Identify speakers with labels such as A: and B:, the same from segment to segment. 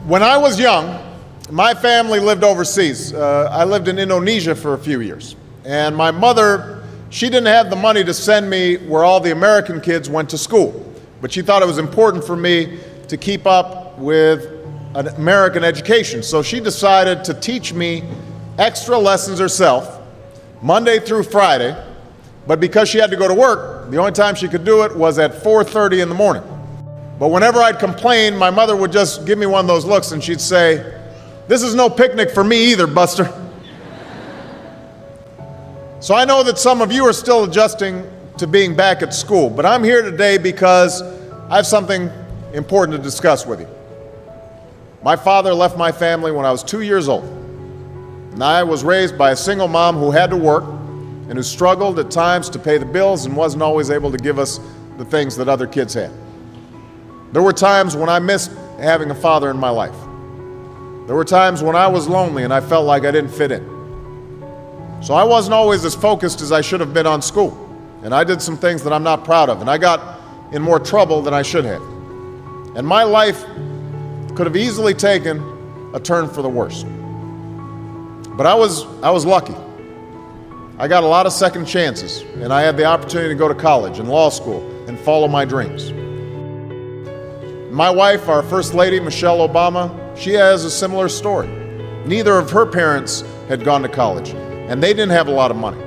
A: When I was young, my family lived overseas. I lived in Indonesia for a few years. And my mother, she didn't have the money to send me where all the American kids went to school. But she thought it was important for me to keep up with an American education. So she decided to teach me extra lessons herself, Monday through Friday. But because she had to go to work, the only time she could do it was at 4:30 in the morning. But whenever I'd complain, my mother would just give me one of those looks and she'd say, "This is no picnic for me either, Buster." So I know that some of you are still adjusting to being back at school, but I'm here today because I have something important to discuss with you. My father left my family when I was 2 years old, and I was raised by a single mom who had to work and who struggled at times to pay the bills and wasn't always able to give us the things that other kids had. There were times when I missed having a father in my life. There were times when I was lonely and I felt like I didn't fit in. So I wasn't always as focused as I should have been on school. And I did some things that I'm not proud of. And I got in more trouble than I should have. And my life could have easily taken a turn for the worse. But I was lucky. I got a lot of second chances. And I had the opportunity to go to college and law school and follow my dreams. My wife, our First Lady, Michelle Obama, she has a similar story. Neither of her parents had gone to college, and they didn't have a lot of money.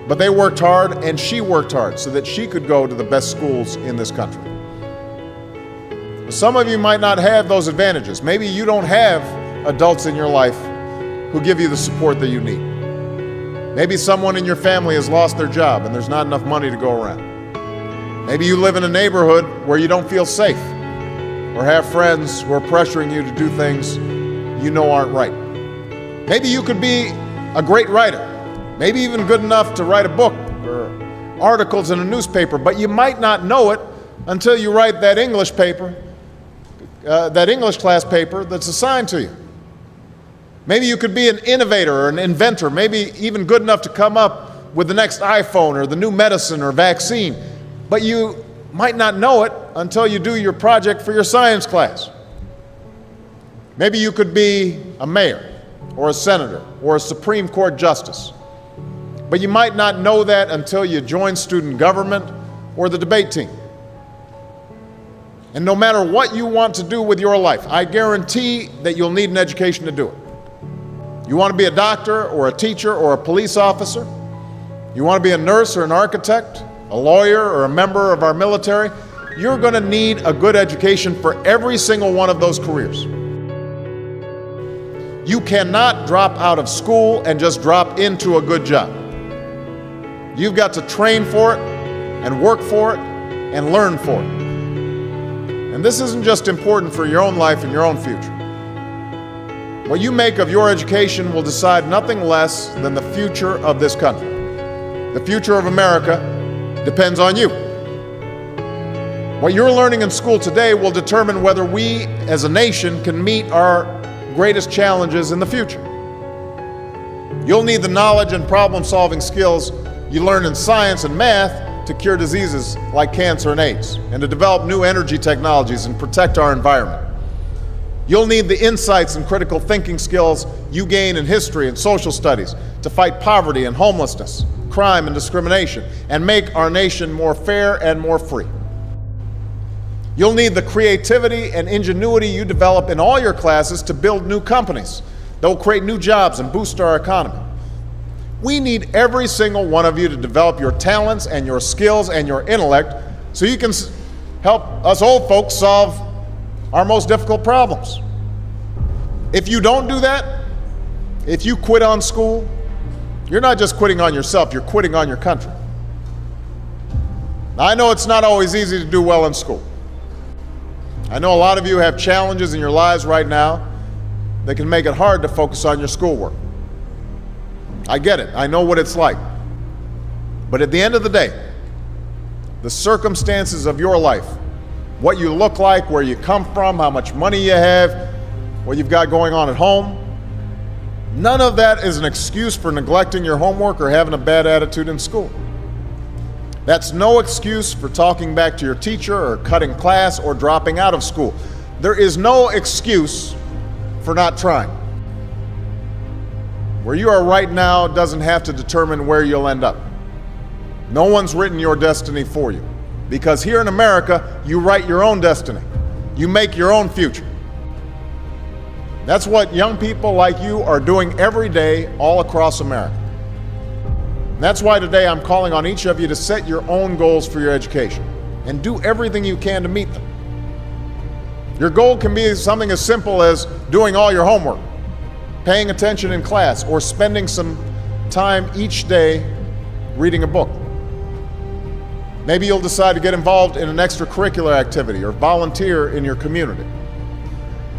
A: But they worked hard, and she worked hard so that she could go to the best schools in this country. Some of you might not have those advantages. Maybe you don't have adults in your life who give you the support that you need. Maybe someone in your family has lost their job, and there's not enough money to go around. Maybe you live in a neighborhood where you don't feel safe, or have friends who are pressuring you to do things you know aren't right. Maybe you could be a great writer, maybe even good enough to write a book or articles in a newspaper, but you might not know it until you write that English paper, that English class paper that's assigned to you. Maybe you could be an innovator or an inventor, maybe even good enough to come up with the next iPhone or the new medicine or vaccine, but you might not know it until you do your project for your science class. Maybe you could be a mayor or a senator or a Supreme Court justice, but you might not know that until you join student government or the debate team. And no matter what you want to do with your life, I guarantee that you'll need an education to do it. You want to be a doctor or a teacher or a police officer? You want to be a nurse or an architect, a lawyer or a member of our military? You're going to need a good education for every single one of those careers. You cannot drop out of school and just drop into a good job. You've got to train for it and work for it and learn for it. And this isn't just important for your own life and your own future. What you make of your education will decide nothing less than the future of this country. The future of America depends on you. What you're learning in school today will determine whether we as a nation can meet our greatest challenges in the future. You'll need the knowledge and problem-solving skills you learn in science and math to cure diseases like cancer and AIDS, and to develop new energy technologies and protect our environment. You'll need the insights and critical thinking skills you gain in history and social studies to fight poverty and homelessness, crime and discrimination, and make our nation more fair and more free. You'll need the creativity and ingenuity you develop in all your classes to build new companies that will create new jobs and boost our economy. We need every single one of you to develop your talents and your skills and your intellect so you can help us old folks solve our most difficult problems. If you don't do that, if you quit on school, you're not just quitting on yourself, you're quitting on your country. Now, I know it's not always easy to do well in school. I know a lot of you have challenges in your lives right now that can make it hard to focus on your schoolwork. I get it. I know what it's like. But at the end of the day, the circumstances of your life, what you look like, where you come from, how much money you have, what you've got going on at home, none of that is an excuse for neglecting your homework or having a bad attitude in school. That's no excuse for talking back to your teacher or cutting class or dropping out of school. There is no excuse for not trying. Where you are right now doesn't have to determine where you'll end up. No one's written your destiny for you. Because here in America, you write your own destiny. You make your own future. That's what young people like you are doing every day all across America. And that's why today I'm calling on each of you to set your own goals for your education and do everything you can to meet them. Your goal can be something as simple as doing all your homework, paying attention in class, or spending some time each day reading a book. Maybe you'll decide to get involved in an extracurricular activity or volunteer in your community.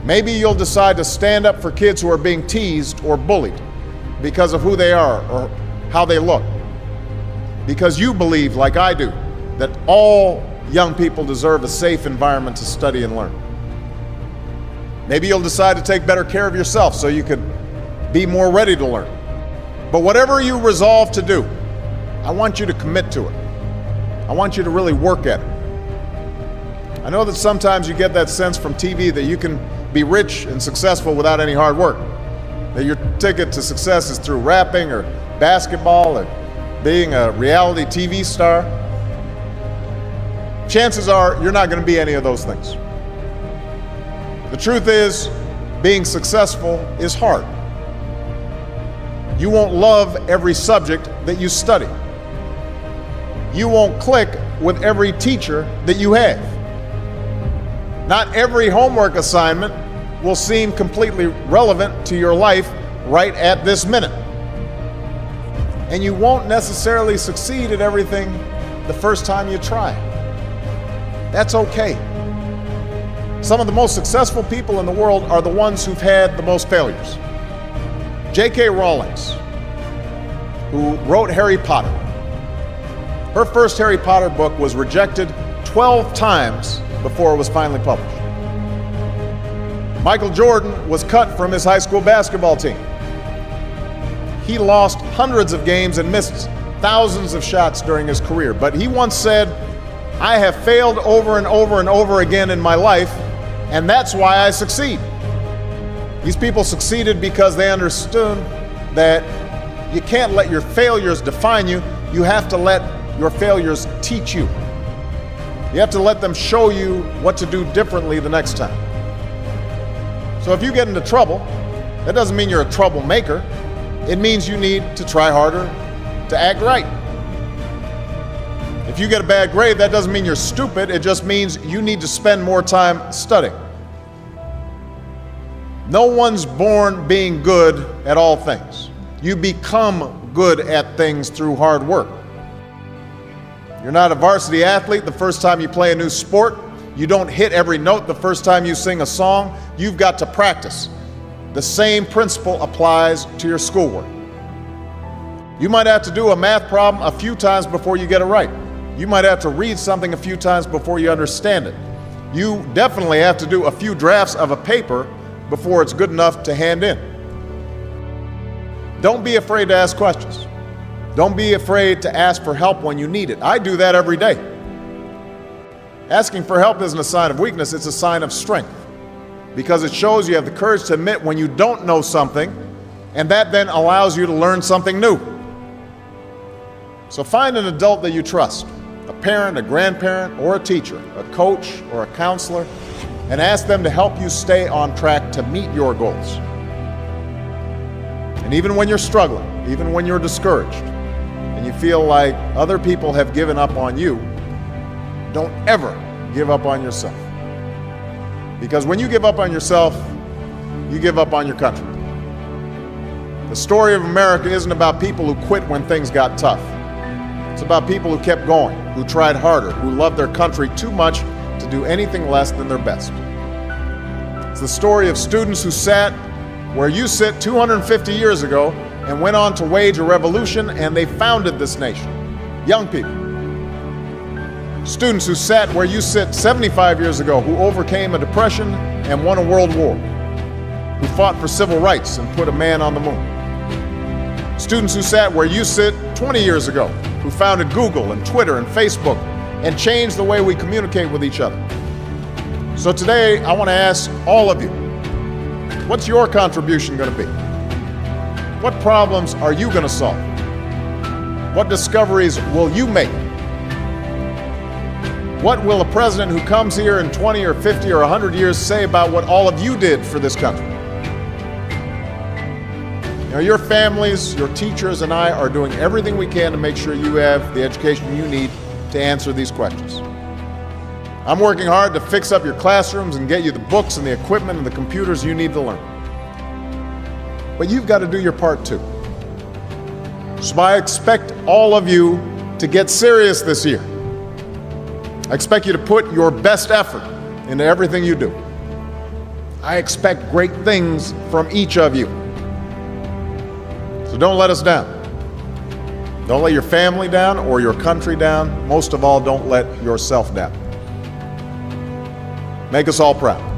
A: Maybe you'll decide to stand up for kids who are being teased or bullied because of who they are or how they look. Because you believe, like I do, that all young people deserve a safe environment to study and learn. Maybe you'll decide to take better care of yourself so you could be more ready to learn. But whatever you resolve to do, I want you to commit to it. I want you to really work at it. I know that sometimes you get that sense from TV that you can be rich and successful without any hard work. That your ticket to success is through rapping or basketball or being a reality TV star. Chances are you're not going to be any of those things. The truth is, being successful is hard. You won't love every subject that you study. You won't click with every teacher that you have. Not every homework assignment will seem completely relevant to your life right at this minute. And you won't necessarily succeed at everything the first time you try. That's okay. Some of the most successful people in the world are the ones who've had the most failures. J.K. Rowling, who wrote Harry Potter. Her first Harry Potter book was rejected 12 times before it was finally published. Michael Jordan was cut from his high school basketball team. He lost hundreds of games and missed thousands of shots during his career. But he once said, "I have failed over and over and over again in my life, and that's why I succeed." These people succeeded because they understood that you can't let your failures define you. You have to let your failures teach you. You have to let them show you what to do differently the next time. So if you get into trouble, that doesn't mean you're a troublemaker. It means you need to try harder to act right. If you get a bad grade, that doesn't mean you're stupid. It just means you need to spend more time studying. No one's born being good at all things. You become good at things through hard work. You're not a varsity athlete the first time you play a new sport. You don't hit every note the first time you sing a song. You've got to practice. The same principle applies to your schoolwork. You might have to do a math problem a few times before you get it right. You might have to read something a few times before you understand it. You definitely have to do a few drafts of a paper before it's good enough to hand in. Don't be afraid to ask questions. Don't be afraid to ask for help when you need it. I do that every day. Asking for help isn't a sign of weakness, it's a sign of strength. Because it shows you have the courage to admit when you don't know something, and that then allows you to learn something new. So find an adult that you trust, a parent, a grandparent, or a teacher, a coach, or a counselor, and ask them to help you stay on track to meet your goals. And even when you're struggling, even when you're discouraged, and you feel like other people have given up on you, don't ever give up on yourself. Because when you give up on yourself, you give up on your country. The story of America isn't about people who quit when things got tough. It's about people who kept going, who tried harder, who loved their country too much to do anything less than their best. It's the story of students who sat where you sit 250 years ago and went on to wage a revolution, and they founded this nation. Young people. Students who sat where you sit 75 years ago, who overcame a depression and won a world war, who fought for civil rights and put a man on the moon. Students who sat where you sit 20 years ago, who founded Google and Twitter and Facebook and changed the way we communicate with each other. So today, I want to ask all of you, what's your contribution going to be? What problems are you going to solve? What discoveries will you make? What will a president who comes here in 20 or 50 or 100 years say about what all of you did for this country? Your families, your teachers, and I are doing everything we can to make sure you have the education you need to answer these questions. I'm working hard to fix up your classrooms and get you the books and the equipment and the computers you need to learn. But you've got to do your part too. So I expect all of you to get serious this year. I expect you to put your best effort into everything you do. I expect great things from each of you. So don't let us down. Don't let your family down or your country down. Most of all, don't let yourself down. Make us all proud.